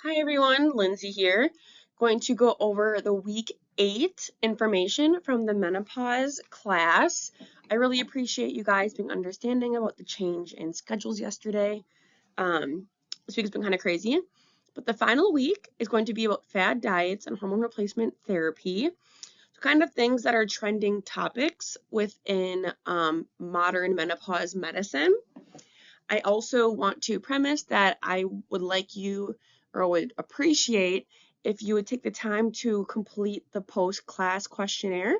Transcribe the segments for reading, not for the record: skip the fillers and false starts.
Hi everyone, Lindsay here. Going to go over the week 8 information from the menopause class. I really appreciate you guys being understanding about the change in schedules yesterday. This week has been kind of crazy, but the final week is going to be about fad diets and hormone replacement therapy. So kind of things that are trending topics within modern menopause medicine. I also want to premise that I would like you or would appreciate if you would take the time to complete the post-class questionnaire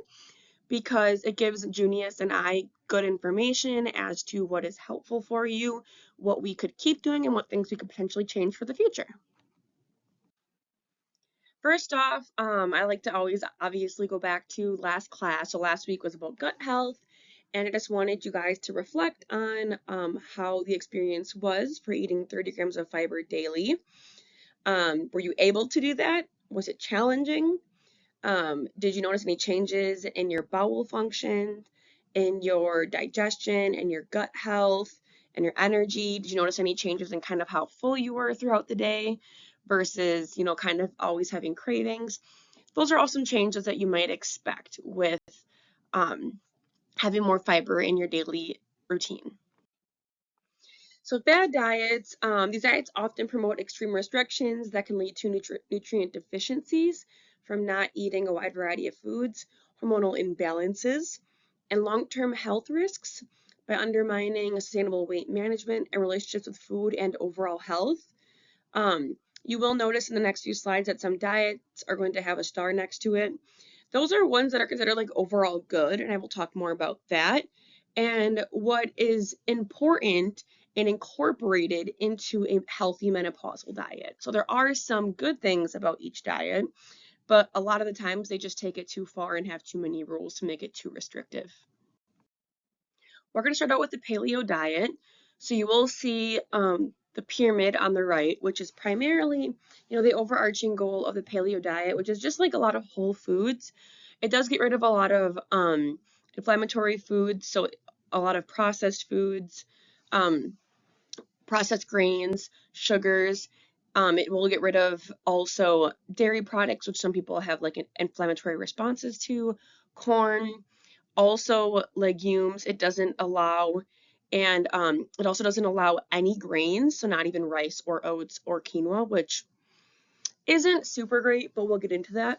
because it gives Junius and I good information as to what is helpful for you, what we could keep doing, and what things we could potentially change for the future. First off, I like to always obviously go back to last class. So last week was about gut health, and I just wanted you guys to reflect on how the experience was for eating 30 grams of fiber daily. Were you able to do that? Was it challenging? Did you notice any changes in your bowel function, in your digestion, and your gut health, and your energy? Did you notice any changes in kind of how full you were throughout the day versus, kind of always having cravings? Those are all some changes that you might expect with um, having more fiber in your daily routine. So fad diets, these diets often promote extreme restrictions that can lead to nutrient deficiencies from not eating a wide variety of foods, hormonal imbalances, and long-term health risks by undermining sustainable weight management and relationships with food and overall health. You will notice in the next few slides that some diets are going to have a star next to it. Those are ones that are considered like overall good, and I will talk more about that. And what is important and incorporated into a healthy menopausal diet. So there are some good things about each diet, but a lot of the times they just take it too far and have too many rules to make it too restrictive. We're going to start out with the paleo diet. So you will see the pyramid on the right, which is primarily, the overarching goal of the paleo diet, which is just like a lot of whole foods. It does get rid of a lot of inflammatory foods, so a lot of processed foods, um, processed grains, sugars. It will get rid of also dairy products, which some people have like inflammatory responses to, corn, also legumes. It doesn't allow, and it also doesn't allow any grains, so not even rice or oats or quinoa, which isn't super great, but we'll get into that.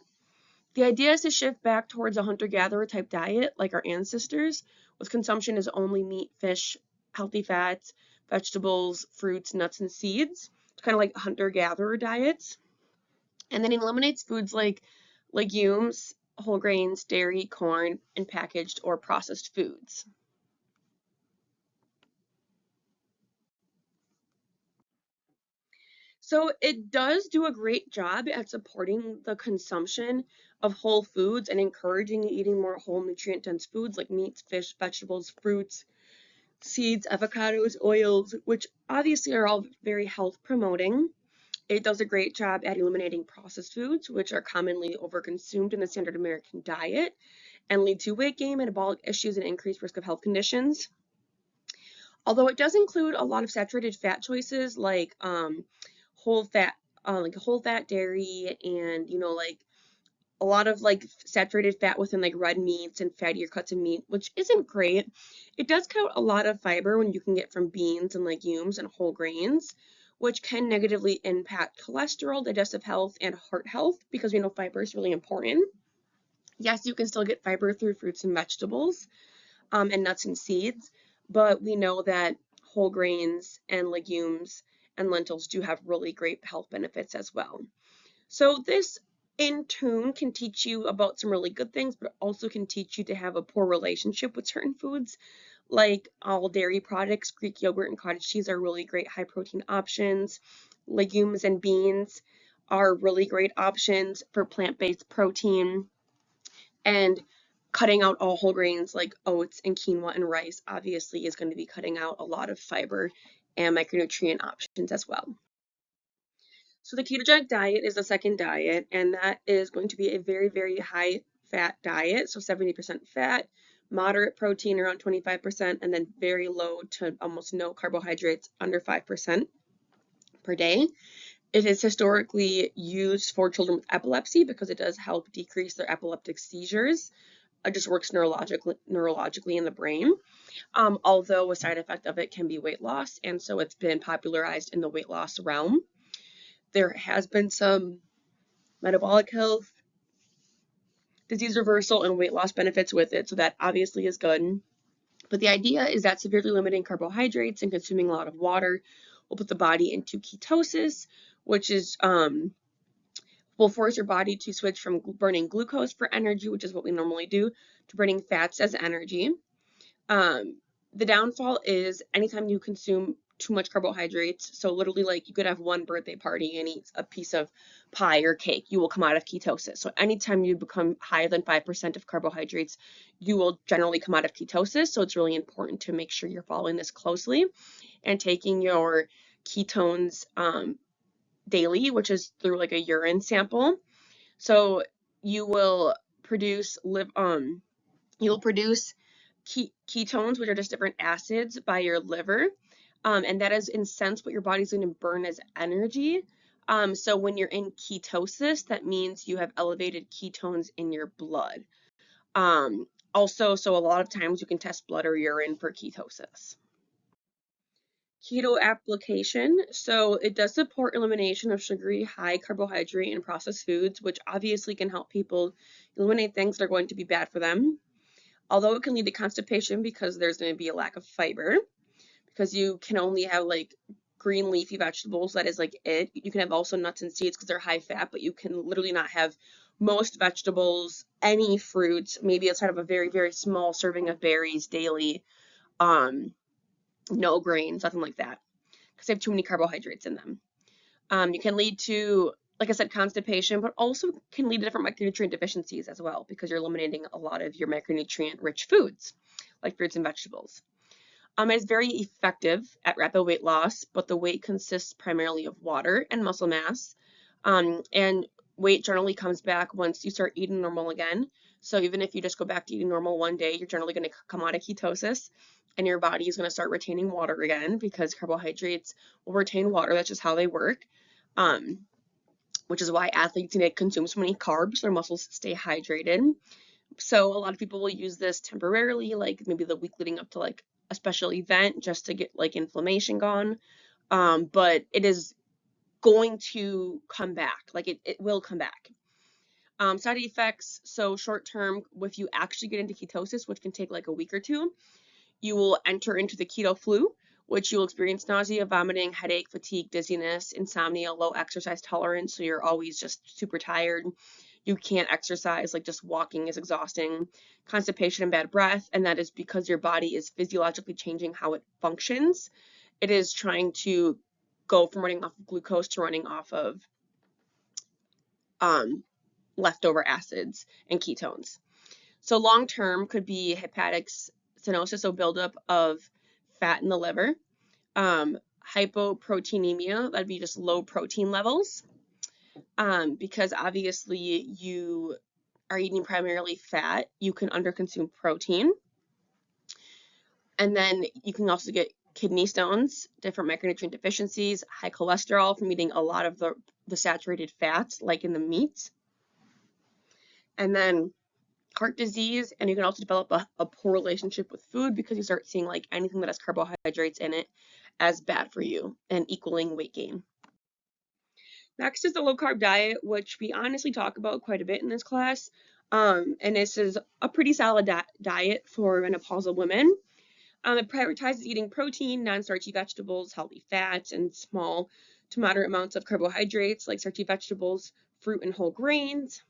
The idea is to shift back towards a hunter-gatherer type diet like our ancestors, with consumption is only meat, fish, healthy fats, vegetables, fruits, nuts, and seeds. It's kind of like hunter-gatherer diets. And then eliminates foods like legumes, whole grains, dairy, corn, and packaged or processed foods. So it does do a great job at supporting the consumption of whole foods and encouraging eating more whole nutrient dense foods like meats, fish, vegetables, fruits, seeds, avocados, oils, which obviously are all very health promoting. It does a great job at eliminating processed foods, which are commonly overconsumed in the standard American diet and lead to weight gain, metabolic issues, and increased risk of health conditions. Although it does include a lot of saturated fat choices like whole fat, like whole fat dairy, and like a lot of like saturated fat within like red meats and fattier cuts of meat, which isn't great. It does count a lot of fiber when you can get from beans and legumes and whole grains, which can negatively impact cholesterol, digestive health, and heart health because we know fiber is really important. Yes, you can still get fiber through fruits and vegetables and nuts and seeds, but we know that whole grains and legumes and lentils do have really great health benefits as well. So this in tune can teach you about some really good things, but also can teach you to have a poor relationship with certain foods, like all dairy products. Greek yogurt and cottage cheese are really great high protein options. Legumes and beans are really great options for plant-based protein. And cutting out all whole grains like oats and quinoa and rice obviously is going to be cutting out a lot of fiber and micronutrient options as well. So the ketogenic diet is the second diet, and that is going to be a very, very high fat diet. So 70% fat, moderate protein around 25%, and then very low to almost no carbohydrates under 5% per day. It is historically used for children with epilepsy because it does help decrease their epileptic seizures. It just works neurologically in the brain. Although a side effect of it can be weight loss, and so it's been popularized in the weight loss realm. There has been some metabolic health, disease reversal, and weight loss benefits with it, so that obviously is good. But the idea is that severely limiting carbohydrates and consuming a lot of water will put the body into ketosis, which is will force your body to switch from burning glucose for energy, which is what we normally do, to burning fats as energy. Um, the downfall is anytime you consume too much carbohydrates, so literally like you could have one birthday party and eat a piece of pie or cake, you will come out of ketosis. So anytime you become higher than 5% of carbohydrates, you will generally come out of ketosis. So it's really important to make sure you're following this closely and taking your ketones daily, which is through like a urine sample. So you will produce you'll produce ketones, which are just different acids, by your liver. And that is, in a sense, what your body's going to burn as energy. So when you're in ketosis, that means you have elevated ketones in your blood. Also, so a lot of times you can test blood or urine for ketosis. Keto application. So it does support elimination of sugary, high carbohydrate, and processed foods, which obviously can help people eliminate things that are going to be bad for them. Although it can lead to constipation because there's going to be a lack of fiber, because you can only have like green leafy vegetables, that is like it. You can have also nuts and seeds because they're high fat, but you can literally not have most vegetables, any fruits, maybe outside of a very, very small serving of berries daily. No grains, nothing like that, because they have too many carbohydrates in them. You can lead to, like I said, constipation, but also can lead to different micronutrient deficiencies as well, because you're eliminating a lot of your micronutrient-rich foods, like fruits and vegetables. It's very effective at rapid weight loss, but the weight consists primarily of water and muscle mass. And weight generally comes back once you start eating normal again. So even if you just go back to eating normal one day, you're generally going to come out of ketosis and your body is going to start retaining water again because carbohydrates will retain water. That's just how they work. Which is why athletes need to consume so many carbs so their muscles stay hydrated. So a lot of people will use this temporarily, like maybe the week leading up to like a special event just to get like inflammation gone. But it is going to come back. Like it will come back. Side effects, so short term, if you actually get into ketosis, which can take like a week or two, you will enter into the keto flu, which you'll experience nausea, vomiting, headache, fatigue, dizziness, insomnia, low exercise tolerance, so you're always just super tired. You can't exercise, like just walking is exhausting, constipation and bad breath, and that is because your body is physiologically changing how it functions. It is trying to go from running off of glucose to running off of leftover acids and ketones. So long term could be hepatic stenosis, so buildup of fat in the liver, hypoproteinemia, that'd be just low protein levels, because obviously you are eating primarily fat, you can underconsume protein. And then you can also get kidney stones, different micronutrient deficiencies, high cholesterol from eating a lot of the saturated fats, like in the meats. And then heart disease, and you can also develop a poor relationship with food because you start seeing like anything that has carbohydrates in it as bad for you and equaling weight gain. Next is the low carb diet, which we honestly talk about quite a bit in this class. And this is a pretty solid diet for menopausal women. It prioritizes eating protein, non-starchy vegetables, healthy fats, and small to moderate amounts of carbohydrates like starchy vegetables, fruit, and whole grains.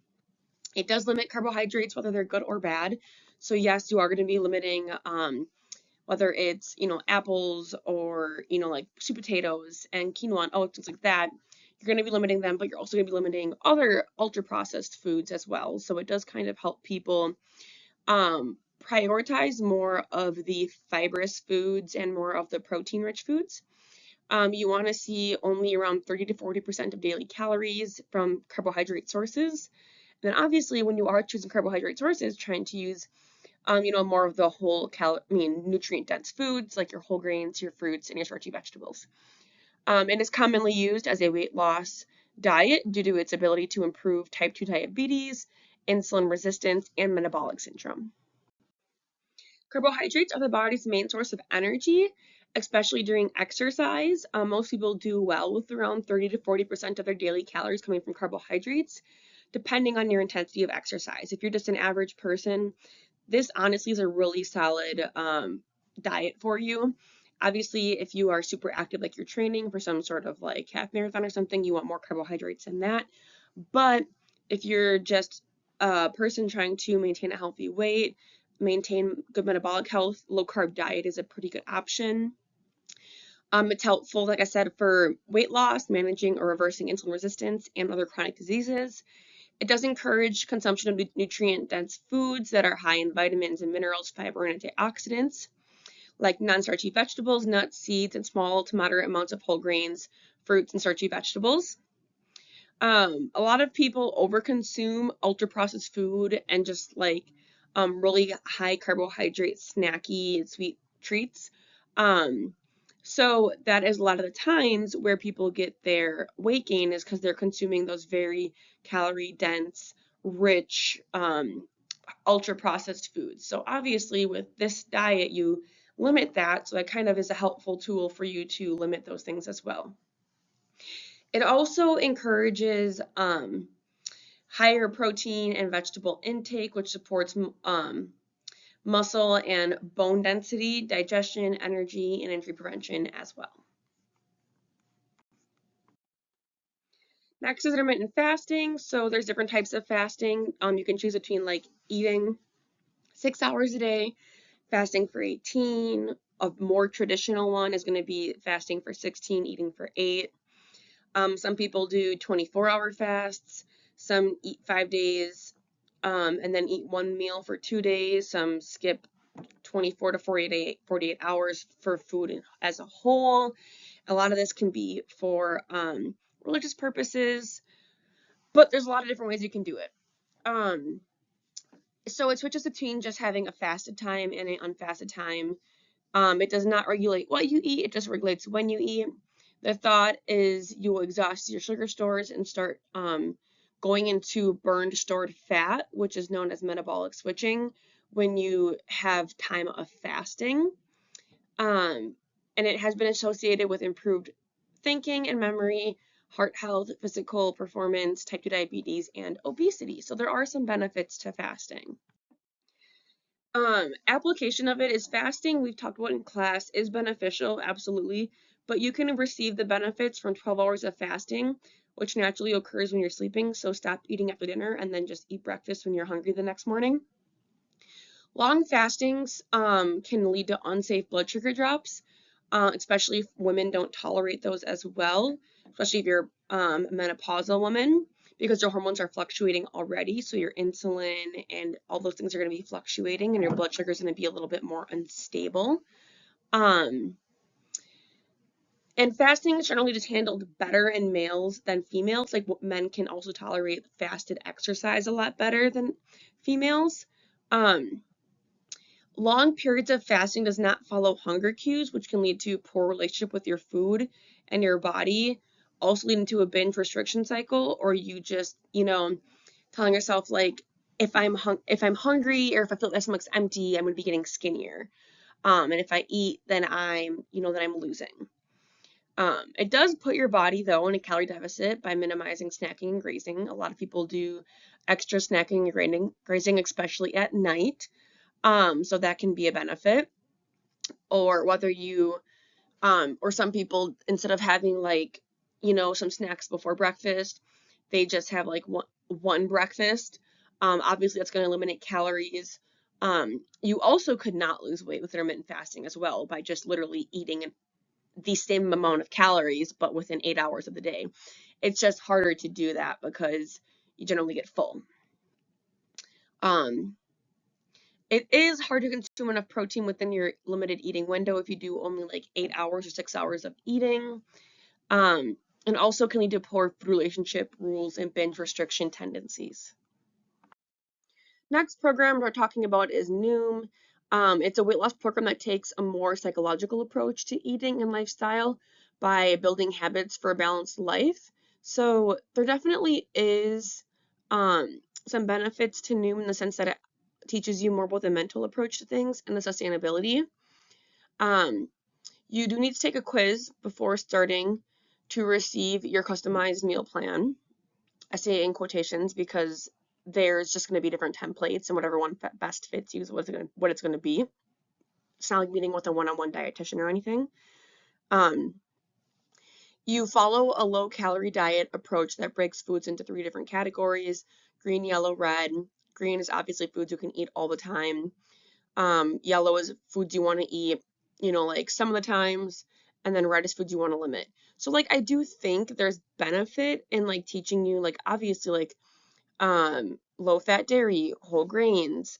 It does limit carbohydrates, whether they're good or bad. So yes, you are going to be limiting whether it's, apples or, like sweet potatoes and quinoa and oats, things like that. You're going to be limiting them, but you're also going to be limiting other ultra processed foods as well. So it does kind of help people prioritize more of the fibrous foods and more of the protein rich foods. You want to see only around 30 to 40% of daily calories from carbohydrate sources. And then obviously when you are choosing carbohydrate sources, trying to use more of the whole nutrient dense foods like your whole grains, your fruits, and your starchy vegetables. and is commonly used as a weight loss diet due to its ability to improve type 2 diabetes, insulin resistance, and metabolic syndrome. Carbohydrates are the body's main source of energy, especially during exercise. Most people do well with around 30 to 40% of their daily calories coming from carbohydrates, depending on your intensity of exercise. If you're just an average person, this honestly is a really solid diet for you. Obviously, if you are super active, like you're training for some sort of like half marathon or something, you want more carbohydrates than that. But if you're just a person trying to maintain a healthy weight, maintain good metabolic health, low carb diet is a pretty good option. It's helpful, like I said, for weight loss, managing or reversing insulin resistance, and other chronic diseases. It does encourage consumption of nutrient-dense foods that are high in vitamins and minerals, fiber, and antioxidants, like non-starchy vegetables, nuts, seeds, and small to moderate amounts of whole grains, fruits, and starchy vegetables. A lot of people overconsume ultra-processed food and just like really high carbohydrate, snacky, sweet treats. So that is a lot of the times where people get their weight gain is because they're consuming those very calorie dense, rich, ultra processed foods. So obviously with this diet, you limit that. So that kind of is a helpful tool for you to limit those things as well. It also encourages higher protein and vegetable intake, which supports muscle and bone density, digestion, energy, and injury prevention as well. Next is intermittent fasting. So there's different types of fasting. You can choose between like eating 6 hours a day, fasting for 18. A more traditional one is going to be fasting for 16, eating for 8. Some people do 24-hour fasts. Some eat 5 days and then eat one meal for 2 days. Some skip 24 to 48 hours for food as a whole. A lot of this can be for religious purposes, but there's a lot of different ways you can do it. So it switches between just having a fasted time and an unfasted time. It does not regulate what you eat, it just regulates when you eat. The thought is you will exhaust your sugar stores and start going into burned stored fat, which is known as metabolic switching, when you have time of fasting. And it has been associated with improved thinking and memory, heart health, physical performance, type 2 diabetes, and obesity. So there are some benefits to fasting. Application of it is fasting, we've talked about in class, is beneficial, absolutely, but you can receive the benefits from 12 hours of fasting, which naturally occurs when you're sleeping, so stop eating after dinner and then just eat breakfast when you're hungry the next morning. Long fastings can lead to unsafe blood sugar drops, especially if women don't tolerate those as well, especially if you're a menopausal woman, because your hormones are fluctuating already, so your insulin and all those things are going to be fluctuating, and your blood sugar is going to be a little bit more unstable. And fasting is generally just handled better in males than females. Like men can also tolerate fasted exercise a lot better than females. Long periods of fasting does not follow hunger cues, which can lead to poor relationship with your food and your body, also leading to a binge restriction cycle, or you just, telling yourself like, if I'm hungry or if I feel like my stomach's empty, I'm going to be getting skinnier. And if I eat, then I'm losing. It does put your body though in a calorie deficit by minimizing snacking and grazing. A lot of people do extra snacking and grazing, especially at night. So that can be a benefit. Or whether you, or some people, instead of having like, some snacks before breakfast, they just have like one breakfast. Obviously that's going to eliminate calories. You also could not lose weight with intermittent fasting as well by just literally eating the same amount of calories, but within 8 hours of the day. It's just harder to do that because you generally get full. It is hard to consume enough protein within your limited eating window if you do only like 8 hours or 6 hours of eating. And also can lead to poor food relationship rules and binge restriction tendencies. Next program we're talking about is Noom. It's a weight loss program that takes a more psychological approach to eating and lifestyle, by building habits for a balanced life. So there definitely is some benefits to Noom in the sense that it teaches you more about the mental approach to things and the sustainability. Um, you do need to take a quiz before starting to receive your customized meal plan. I say in quotations because there's just going to be different templates and whatever one best fits you is what it's going to be. It's not like meeting with a one-on-one dietitian or anything. Um, you follow a low-calorie diet approach that breaks foods into 3 different categories: green, yellow, red. Green is obviously foods you can eat all the time. Yellow is foods you want to eat, like some of the times, and then red is foods you want to limit. So like I do think there's benefit in like teaching you like obviously like low fat dairy, whole grains,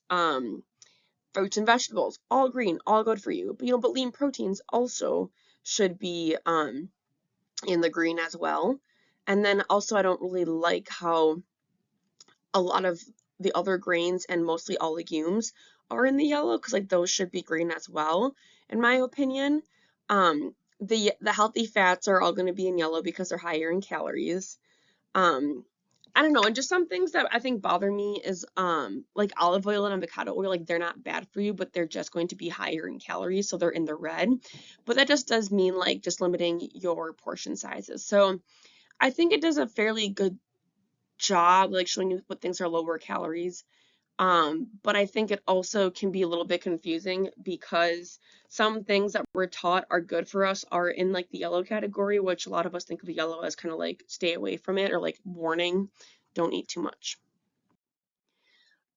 fruits and vegetables, all green, all good for you. But lean proteins also should be in the green as well. And then also I don't really like how a lot of the other grains and mostly all legumes are in the yellow because like those should be green as well, in my opinion. The healthy fats are all going to be in yellow because they're higher in calories. Um, I don't know, and just some things that I think bother me is like olive oil and avocado oil, like they're not bad for you, but they're just going to be higher in calories, so they're in the red. But that just does mean like just limiting your portion sizes. So I think it does a fairly good job like showing you what things are lower calories. But I think it also can be a little bit confusing because some things that we're taught are good for us are in like the yellow category, which a lot of us think of yellow as kind of like stay away from it or like warning, don't eat too much.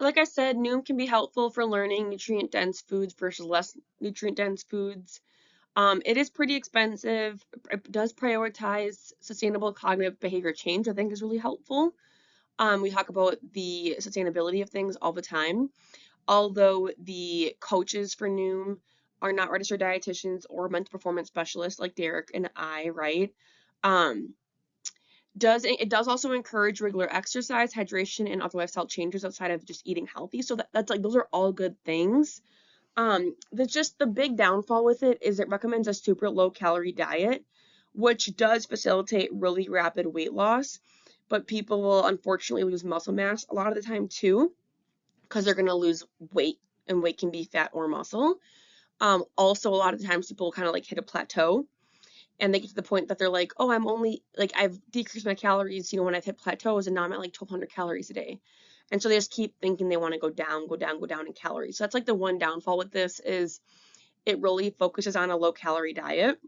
Like I said, Noom can be helpful for learning nutrient dense foods versus less nutrient dense foods. It is pretty expensive. It does prioritize sustainable cognitive behavior change, I think is really helpful. We talk about the sustainability of things all the time. Although the coaches for Noom are not registered dietitians or mental performance specialists like Derek and I, right? Um, it does also encourage regular exercise, hydration, and other lifestyle changes outside of just eating healthy. So that's like those are all good things. That's just the big downfall with it is it recommends a super low calorie diet, which does facilitate really rapid weight loss, but people will unfortunately lose muscle mass a lot of the time too because they're going to lose weight, and weight can be fat or muscle. Also, a lot of times people kind of like hit a plateau and they get to the point that they're like, oh, I'm only like I've decreased my calories, when I've hit plateaus and now I'm at like 1,200 calories a day. And so they just keep thinking they want to go down, go down, go down in calories. So that's like the one downfall with this is it really focuses on a low calorie diet.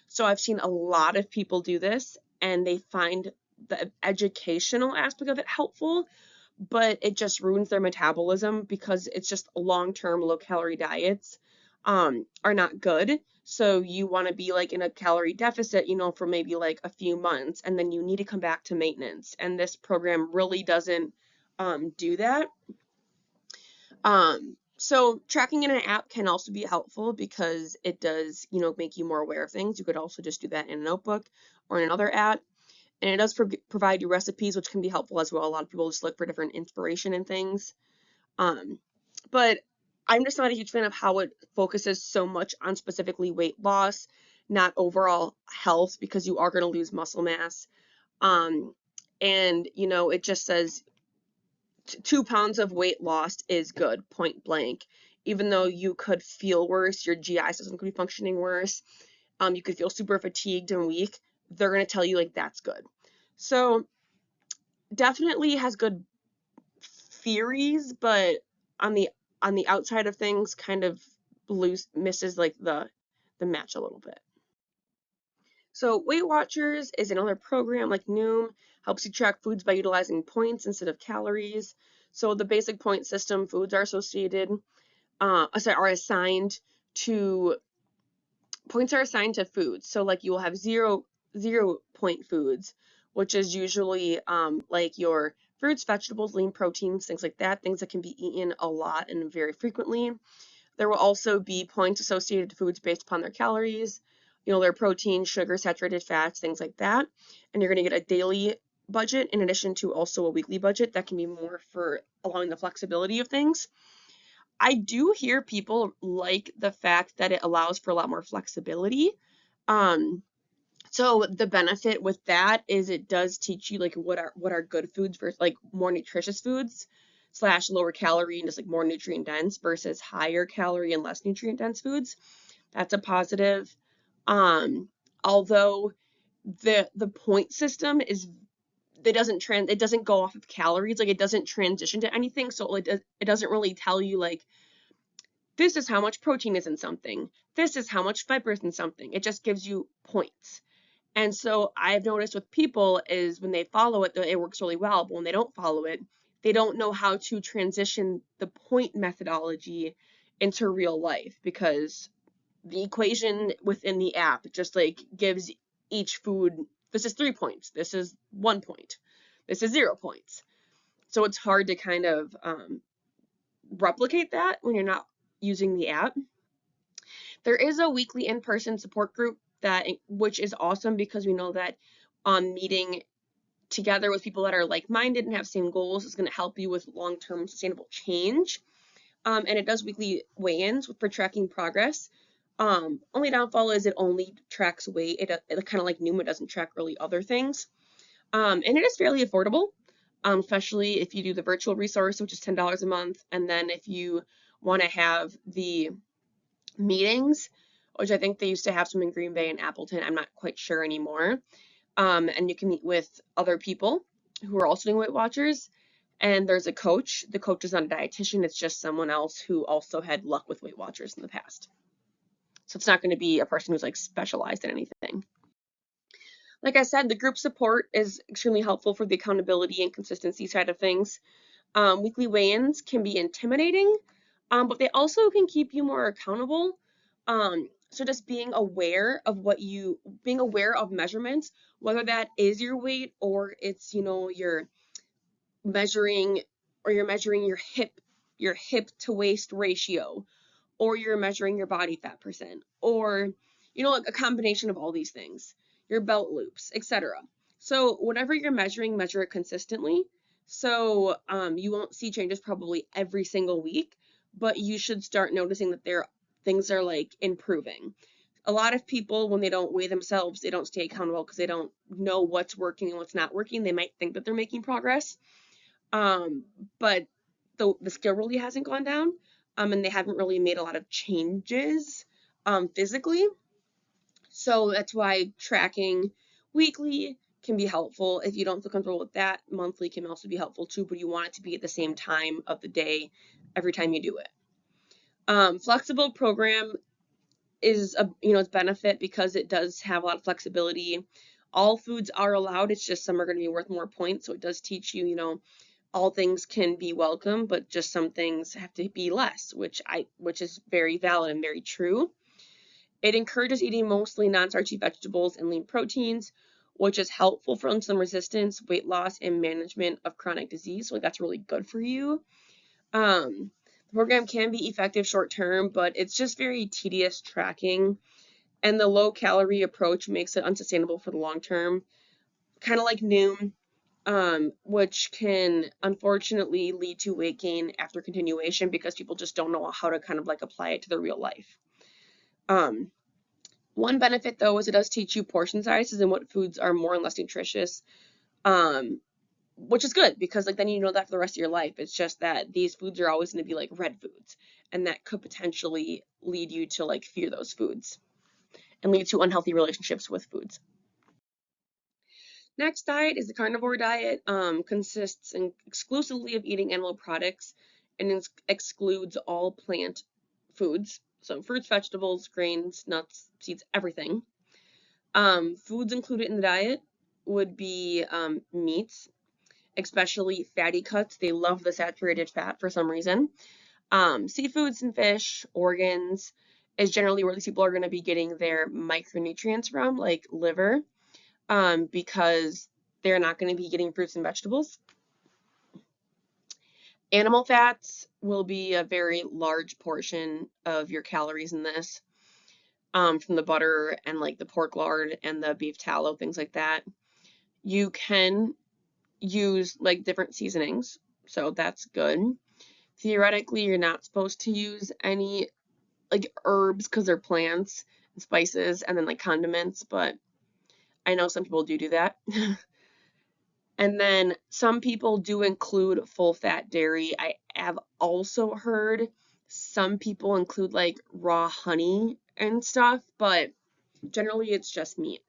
So I've seen a lot of people do this and they find the educational aspect of it helpful, but it just ruins their metabolism because it's just long-term low-calorie diets are not good. So you want to be like in a calorie deficit, for maybe like a few months, and then you need to come back to maintenance. And this program really doesn't do that. So tracking in an app can also be helpful because it does, make you more aware of things. You could also just do that in a notebook or in another app. And it does provide you recipes, which can be helpful as well. A lot of people just look for different inspiration and things. Um, but I'm just not a huge fan of how it focuses so much on specifically weight loss, not overall health, because you are going to lose muscle mass. And, it just says 2 pounds of weight lost is good, point blank. Even though you could feel worse, your GI system could be functioning worse, you could feel super fatigued and weak, they're going to tell you like that's good. So definitely has good theories, but on the outside of things kind of misses like the match a little bit. So Weight Watchers is another program like Noom, helps you track foods by utilizing points instead of calories. So the basic point system, foods are assigned to points are assigned to foods. So like you will have zero point foods, which is usually like your fruits, vegetables, lean proteins, things like that, things that can be eaten a lot and very frequently. There will also be points associated to foods based upon their calories, their protein, sugar, saturated fats, things like that. And you're going to get a daily budget in addition to also a weekly budget that can be more for allowing the flexibility of things. I do hear people like the fact that it allows for a lot more flexibility. Um, So the benefit with that is it does teach you like what are good foods versus like more nutritious foods slash lower calorie and just like more nutrient dense versus higher calorie and less nutrient dense foods. That's a positive. Um, Although the point system is it doesn't go off of calories, like it doesn't transition to anything, so it doesn't really tell you like this is how much protein is in something, this is how much fiber is in something. It just gives you points. And so I've noticed with people is when they follow it, it works really well, but when they don't follow it, they don't know how to transition the point methodology into real life because the equation within the app just like gives each food, this is 3 points, this is 1 point, this is 0 points. So it's hard to kind of replicate that when you're not using the app. There is a weekly in-person support group which is awesome because we know that meeting together with people that are like-minded and have same goals is going to help you with long-term sustainable change. And it does weekly weigh-ins for tracking progress. Only downfall is it only tracks weight. It kind of like Numa doesn't track really other things. And it is fairly affordable, especially if you do the virtual resource, which is $10 a month. And then if you want to have the meetings, which I think they used to have some in Green Bay and Appleton, I'm not quite sure anymore. And you can meet with other people who are also doing Weight Watchers. And there's a coach. The coach is not a dietitian, it's just someone else who also had luck with Weight Watchers in the past. So it's not going to be a person who's like specialized in anything. Like I said, the group support is extremely helpful for the accountability and consistency side of things. Weekly weigh-ins can be intimidating, but they also can keep you more accountable. So just being aware of measurements, whether that is your weight or it's, you're measuring your hip to waist ratio, or you're measuring your body fat percent, or like a combination of all these things, your belt loops, etc. So whatever you're measuring, measure it consistently. So you won't see changes probably every single week, but you should start noticing that things are like improving. A lot of people, when they don't weigh themselves, they don't stay accountable because they don't know what's working and what's not working. They might think that they're making progress, but the skill really hasn't gone down, and they haven't really made a lot of changes physically. So that's why tracking weekly can be helpful. If you don't feel comfortable with that, monthly can also be helpful too, but you want it to be at the same time of the day every time you do it. Flexible program is its benefit because it does have a lot of flexibility. All foods are allowed, it's just some are going to be worth more points, so it does teach you, all things can be welcome, but just some things have to be less, which is very valid and very true. It encourages eating mostly non-starchy vegetables and lean proteins, which is helpful for insulin resistance, weight loss, and management of chronic disease. So that's really good for you. The program can be effective short term, but it's just very tedious tracking, and the low calorie approach makes it unsustainable for the long term. Kind of like Noom, which can unfortunately lead to weight gain after continuation because people just don't know how to kind of like apply it to their real life. One benefit though is it does teach you portion sizes and what foods are more and less nutritious, which is good because like then you know that for the rest of your life. It's just that these foods are always going to be like red foods, and that could potentially lead you to like fear those foods and lead to unhealthy relationships with foods. Next diet is the carnivore diet. Consists exclusively of eating animal products and excludes all plant foods. So fruits, vegetables, grains, nuts, seeds, everything. Foods included in the diet would be meats, especially fatty cuts. They love the saturated fat for some reason. Seafoods and fish, organs is generally where these people are going to be getting their micronutrients from, like liver, because they're not going to be getting fruits and vegetables. Animal fats will be a very large portion of your calories in this, from the butter and like the pork lard and the beef tallow, things like that. You can use like different seasonings, so that's good. Theoretically, you're not supposed to use any like herbs because they're plants and spices and then like condiments, but I know some people do that. And then some people do include full fat dairy. I have also heard some people include like raw honey and stuff, but generally it's just meat.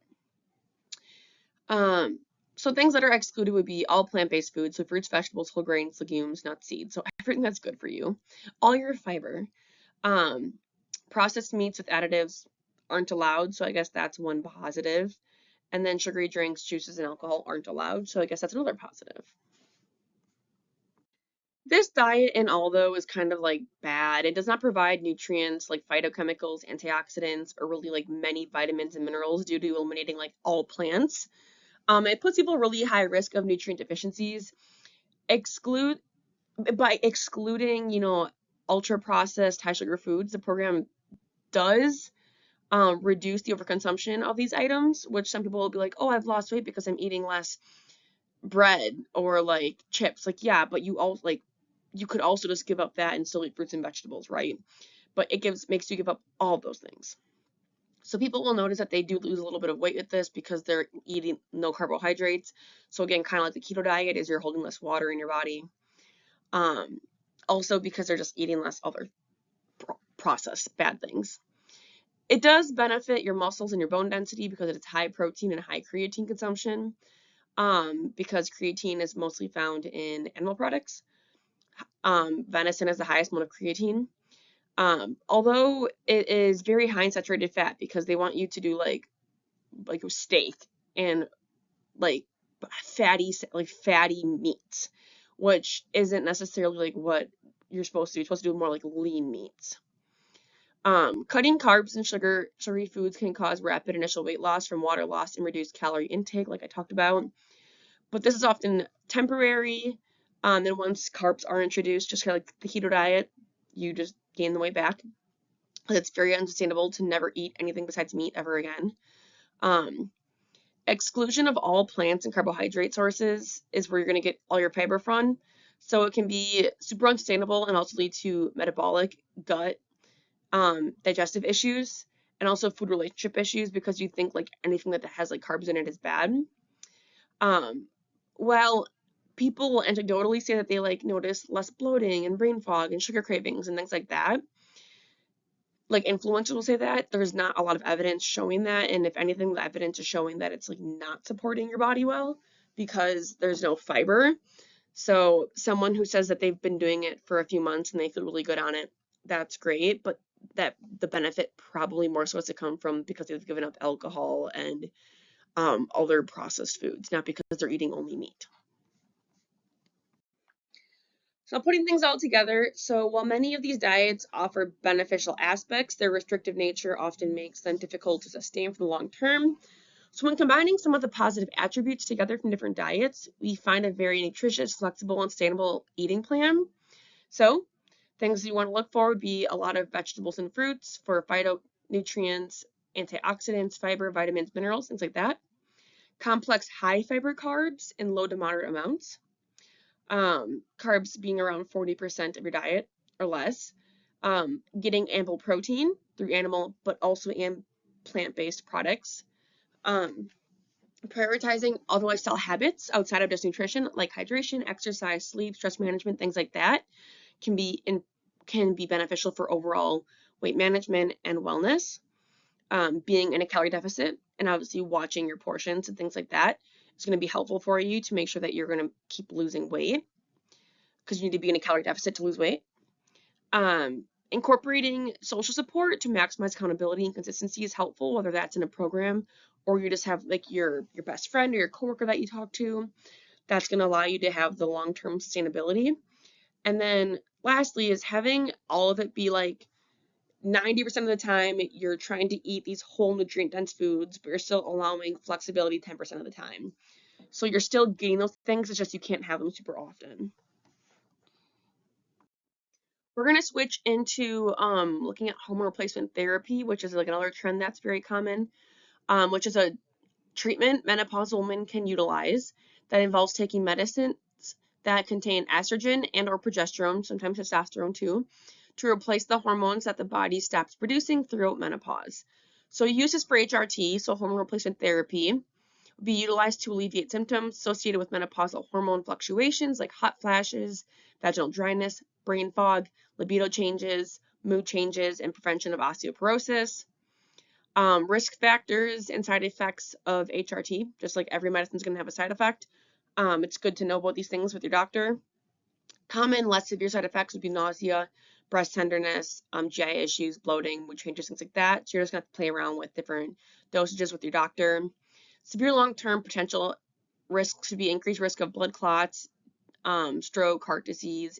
Um, so things that are excluded would be all plant-based foods, so fruits, vegetables, whole grains, legumes, nuts, seeds, so everything that's good for you. All your fiber. Um, Processed meats with additives aren't allowed, so I guess that's one positive. And then sugary drinks, juices, and alcohol aren't allowed, so I guess that's another positive. This diet in all, though, is kind of like bad. It does not provide nutrients like phytochemicals, antioxidants, or really like many vitamins and minerals due to eliminating like all plants. It puts people at really high risk of nutrient deficiencies. Exclude By excluding, ultra processed high sugar foods, the program does reduce the overconsumption of these items, which some people will be like, oh, I've lost weight because I'm eating less bread or like chips. Like, yeah, but you could also just give up that and still eat fruits and vegetables, right? But it makes you give up all those things. So people will notice that they do lose a little bit of weight with this because they're eating no carbohydrates. So again, kind of like the keto diet is you're holding less water in your body. Um, Also because they're just eating less other processed bad things. It does benefit your muscles and your bone density because it's high protein and high creatine consumption. Because creatine is mostly found in animal products. Venison is the highest amount of creatine. Although it is very high in saturated fat because they want you to do like a steak and like fatty meats, which isn't necessarily like what you're supposed to do. You're supposed to do more like lean meats. Cutting carbs and sugary foods can cause rapid initial weight loss from water loss and reduced calorie intake, like I talked about. But this is often temporary. And once carbs are introduced, just kind of like the keto diet, you just gain the weight back. It's very unsustainable to never eat anything besides meat ever again. Um, Exclusion of all plants and carbohydrate sources is where you're going to get all your fiber from. So it can be super unsustainable and also lead to metabolic, gut, digestive issues, and also food relationship issues because you think like anything that has like carbs in it is bad. Um, well, people will anecdotally say that they like notice less bloating and brain fog and sugar cravings and things like that. Like influencers will say that. There's not a lot of evidence showing that, and if anything, the evidence is showing that it's like not supporting your body well because there's no fiber. So someone who says that they've been doing it for a few months and they feel really good on it, that's great, but that the benefit probably more so has to come from because they've given up alcohol and other processed foods, not because they're eating only meat. So putting things all together, so while many of these diets offer beneficial aspects, their restrictive nature often makes them difficult to sustain for the long term. So when combining some of the positive attributes together from different diets, we find a very nutritious, flexible, and sustainable eating plan. So things you want to look for would be a lot of vegetables and fruits for phytonutrients, antioxidants, fiber, vitamins, minerals, things like that. Complex high fiber carbs in low to moderate amounts. Carbs being around 40% of your diet or less. Getting ample protein through animal, but also plant-based products. Um, Prioritizing other lifestyle habits outside of just nutrition, like hydration, exercise, sleep, stress management, things like that, can be beneficial for overall weight management and wellness. Being in a calorie deficit and obviously watching your portions and things like that is going to be helpful for you to make sure that you're going to keep losing weight because you need to be in a calorie deficit to lose weight. Incorporating social support to maximize accountability and consistency is helpful, whether that's in a program or you just have like your best friend or your coworker that you talk to. That's going to allow you to have the long-term sustainability. And then lastly is having all of it be like 90% of the time you're trying to eat these whole nutrient dense foods, but you're still allowing flexibility 10% of the time. So you're still getting those things, it's just you can't have them super often. We're going to switch into looking at hormone replacement therapy, which is like another trend that's very common, which is a treatment menopausal women can utilize that involves taking medicines that contain estrogen and or progesterone, sometimes testosterone too, to replace the hormones that the body stops producing throughout menopause. So use this for HRT, so hormone replacement therapy. be utilized to alleviate symptoms associated with menopausal hormone fluctuations like hot flashes, vaginal dryness, brain fog, libido changes, mood changes, and prevention of osteoporosis. Risk factors and side effects of HRT, just like every medicine is going to have a side effect. It's good to know about these things with your doctor. Common, less severe side effects would be nausea, breast tenderness, GI issues, bloating, mood changes, things like that. So you're just going to have to play around with different dosages with your doctor. Severe long-term potential risks would be increased risk of blood clots, stroke, heart disease,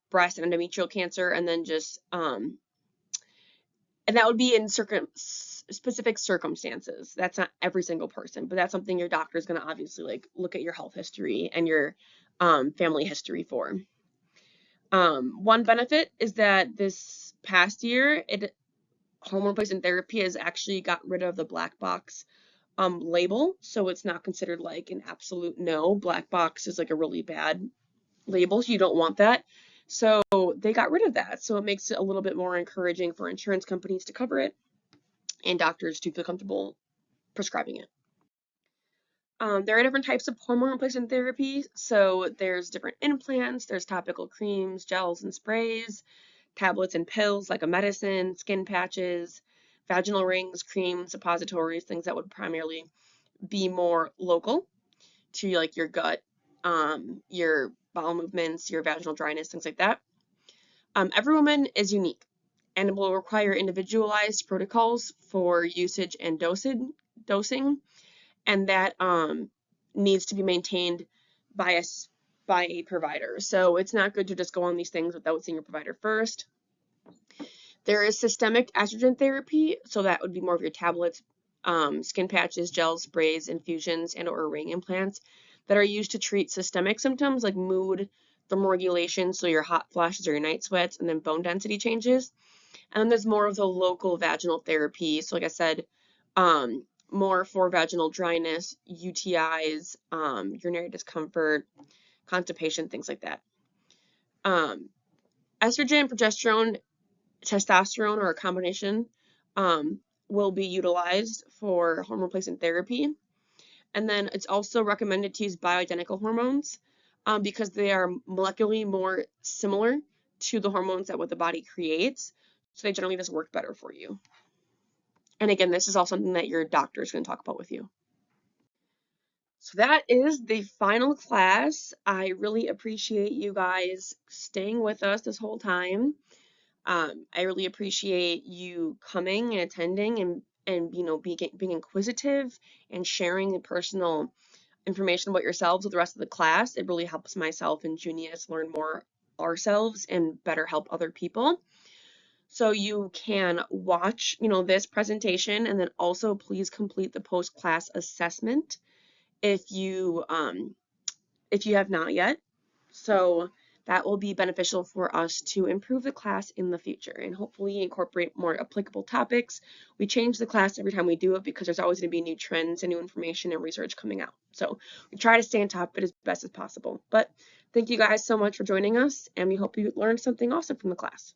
breast and endometrial cancer, and then just and that would be in specific circumstances. That's not every single person, but that's something your doctor is going to obviously like look at your health history and your family history for. One benefit is that this past year, hormone replacement therapy has actually got rid of the black box label, so it's not considered like an absolute no. Black box is like a really bad label, so you don't want that. So they got rid of that, so it makes it a little bit more encouraging for insurance companies to cover it and doctors to feel comfortable prescribing it. There are different types of hormone replacement therapy. So there's different implants, there's topical creams, gels and sprays, tablets and pills like a medicine, skin patches, vaginal rings, creams, suppositories, things that would primarily be more local to like your gut, your bowel movements, your vaginal dryness, things like that. Every woman is unique and will require individualized protocols for usage and dosing, and that needs to be maintained by a provider. So it's not good to just go on these things without seeing your provider first. There is systemic estrogen therapy, so that would be more of your tablets, skin patches, gels, sprays, infusions, and/or ring implants that are used to treat systemic symptoms like mood, thermoregulation, so your hot flashes or your night sweats, and then bone density changes. And then there's more of the local vaginal therapy. So like I said, more for vaginal dryness, UTIs, urinary discomfort, constipation, things like that. Estrogen, progesterone, testosterone, or a combination will be utilized for hormone replacement therapy. And then it's also recommended to use bioidentical hormones because they are molecularly more similar to the hormones that what the body creates. So they generally just work better for you. And again, this is all something that your doctor is going to talk about with you. So that is the final class. I really appreciate you guys staying with us this whole time. I really appreciate you coming and attending and being inquisitive and sharing the personal information about yourselves with the rest of the class. It really helps myself and Junius learn more ourselves and better help other people. So you can watch, this presentation, and then also please complete the post-class assessment if you have not yet. So that will be beneficial for us to improve the class in the future and hopefully incorporate more applicable topics. We change the class every time we do it because there's always going to be new trends and new information and research coming out. So we try to stay on top of it as best as possible. But thank you guys so much for joining us, and we hope you learned something awesome from the class.